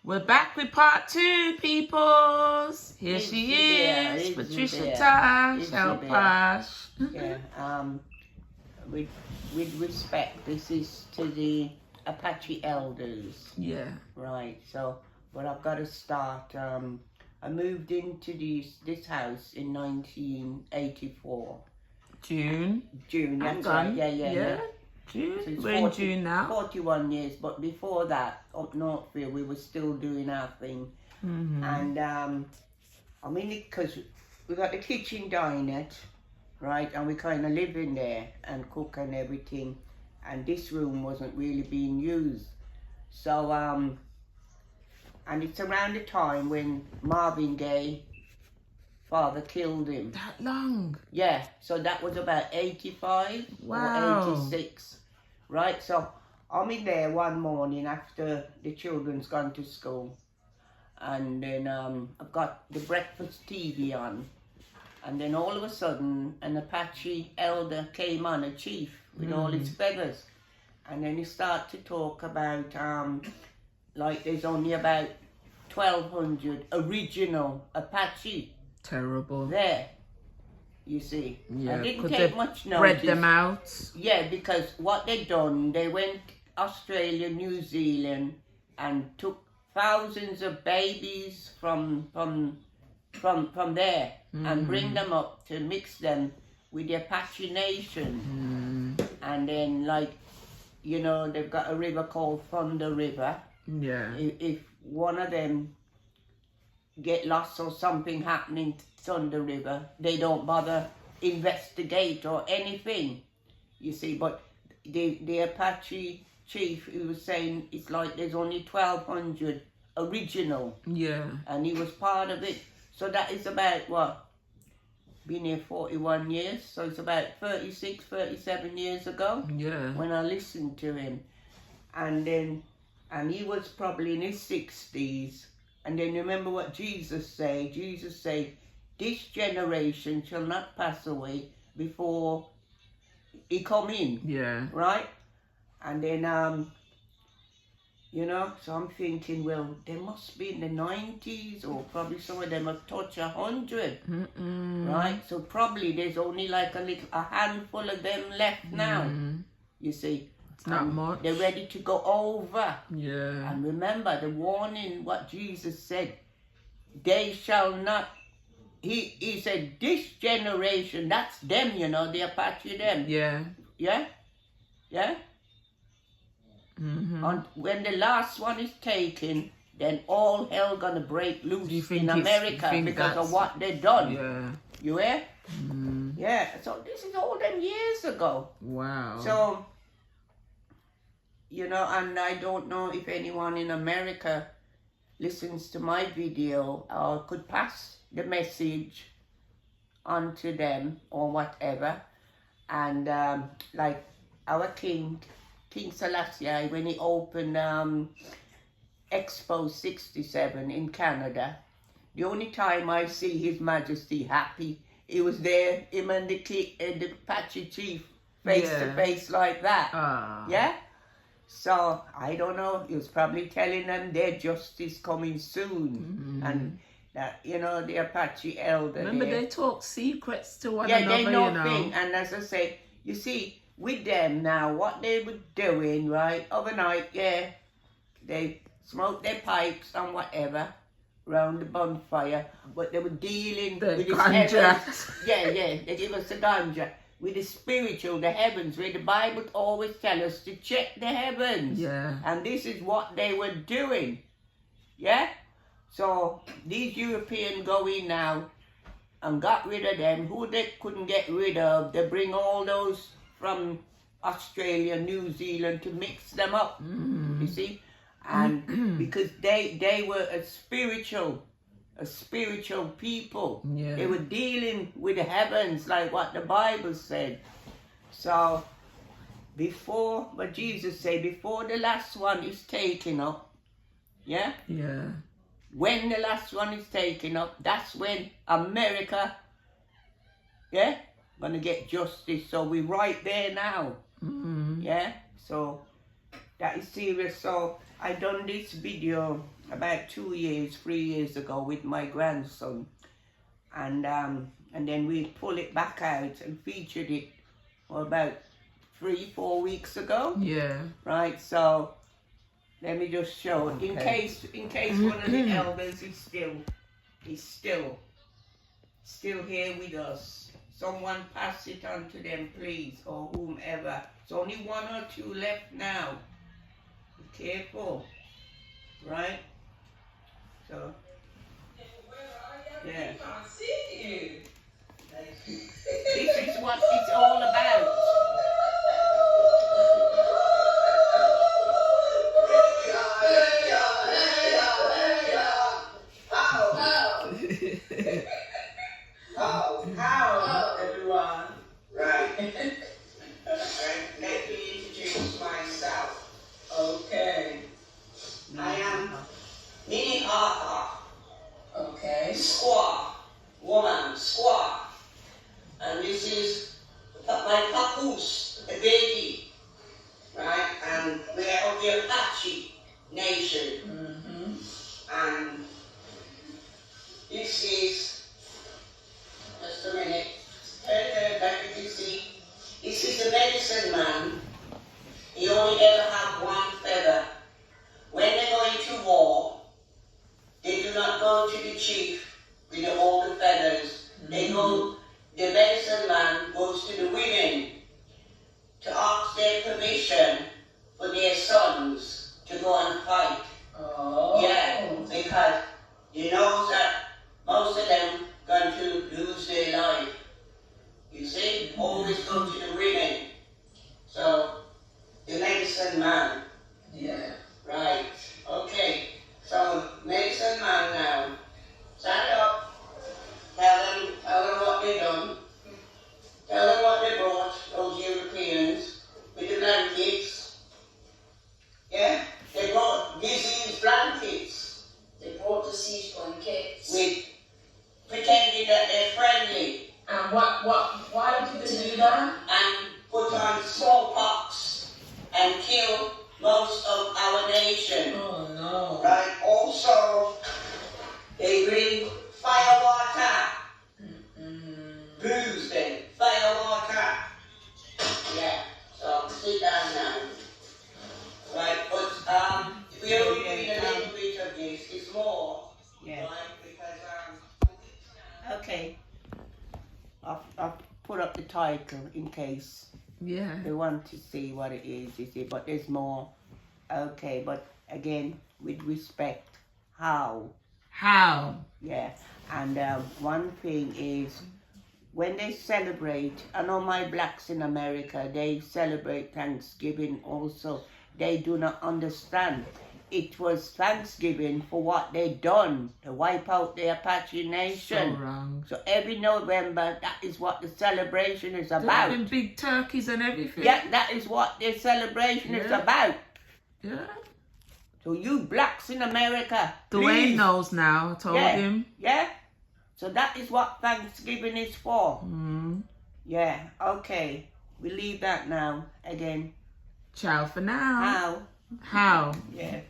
We're back with part 2, peoples. Here she is, Patricia Tosh, our Posh. Yeah, with respect, this is to the Apache elders. Yeah. Right, so, but I've got to start, I moved into this house in 1984. June, that's right, yeah. June, So we're in June now. 41 years, but before that, up Northfield, we were still doing our thing. And, I mean, because we got the kitchen dinette, right, and we kind of live in there and cook and everything, and this room wasn't really being used. So, and it's around the time when Marvin Gaye, father, killed him. That long? Yeah, so that was about 85 wow. or 86, right? So I'm in there one morning after the children's gone to school, and then I've got the breakfast TV on, and then all of a sudden an Apache elder came on, a chief with all his feathers, and then he started to talk about like there's only about 1,200 original Apache terrible there, you see. Yeah, I didn't take much notice. Spread them out. Yeah, because what they done, they went Australia, New Zealand, and took thousands of babies from there and bring them up to mix them with the Apache Nation. And then, like, you know, they've got a river called Thunder River. Yeah. If one of them get lost or something happening to Thunder River, they don't bother investigate or anything, you see. But the Apache chief, he was saying it's like there's only 1,200 original. Yeah. And he was part of it. So that is about, what, been here 41 years, so it's about 36, 37 years ago. Yeah. When I listened to him. And he was probably in his 60s. And then remember what Jesus said. Jesus said, this generation shall not pass away before he come in. Yeah. Right? And then, you know, so I'm thinking, well, they must be in the 90s, or probably some of them have touched 100. Right? So probably there's only like a handful of them left now. You see. Not much. They're ready to go over. Yeah. And remember the warning, what Jesus said. They shall not, he said, this generation, that's them, you know, the Apache them. Yeah. Yeah? Yeah? And when the last one is taken, then all hell gonna break loose in America because of what they done. Yeah. You hear? Yeah, so this is all them years ago. Wow. So, you know, and I don't know if anyone in America listens to my video or could pass the message on to them or whatever. And like our King Selassie, when he opened Expo 67 in Canada, the only time I see His Majesty happy, he was there, him and the Apache chief face to face like that. Yeah? So, I don't know, he was probably telling them their justice coming soon. And that, you know, the Apache elder. Remember, they talk secrets to one another, they know, you know. And as I say, you see, with them now, what they were doing, right, overnight, yeah, they smoked their pipes and whatever around the bonfire, but they were dealing with the heavens. They give us the ganja. With the spiritual, the heavens, where the Bible always tells us to check the heavens. Yeah. And this is what they were doing. Yeah? So, these Europeans go in now and got rid of them. Who they couldn't get rid of, they bring all those from Australia, New Zealand to mix them up. You see? And because they were a spiritual people. Yeah. They were dealing with the heavens like what the Bible said. So before, what Jesus said, before the last one is taken up, yeah? Yeah. When the last one is taken up, that's when America, yeah, gonna get justice. So we're right there now. Yeah? So that is serious. So I done this video about 2 years, 3 years ago with my grandson. And then we pull it back out and featured it about 3-4 weeks ago. Yeah. Right, so let me just show it in case one of the elders is still here with us. Someone pass it on to them, please, or whomever. It's only 1 or 2 left now. Be careful, right? So, yeah. This is what it's all about. How, everyone? Right. Let me introduce myself. Okay. I am Mini Arthur. Okay. Squaw. Woman. Squaw. And this is my papoose, the baby. Right? And we are of the Apache nation. And this is, just a minute, back as you see, this is the medicine man. He only ever had 1 feather. When they go into war, they do not go to the chief with all the feathers. They go, the medicine man goes to the women to ask their permission for their sons to go and fight. Oh. Yeah, because you know that most of them going to lose their life. You see, always go to the women. So, the medicine man. Yeah. Right. Okay. So, medicine man now. Stand up. Tell them what they done. Tell them what they brought, those Europeans, with the blankets. Yeah? They brought disease blankets. They brought disease blankets. With pretending that they're friendly. And why did they do that? And put on smallpox and kill most of our nation. Oh no. Right? Also, they bring fire water. Booze then. Fire water. Yeah. So sit down now. Right, but we're only doing a little bit of this. It's more. Yeah. Right? Because okay. I'll put up the title in case they want to see what it is, you see, but there's more. Okay, but again, with respect, how? Yeah, and one thing is, when they celebrate, I know my blacks in America, they celebrate Thanksgiving also. They do not understand. It was Thanksgiving for what they done to wipe out the Apache nation. So wrong. So every November, that is what the celebration is about. They're having big turkeys and everything. Yeah, that is what the celebration is about. Yeah. So you blacks in America, Dwayne knows now. I told him. Yeah. So that is what Thanksgiving is for. Yeah. Okay. We leave that now. Again. Ciao for now. How? How? Yeah.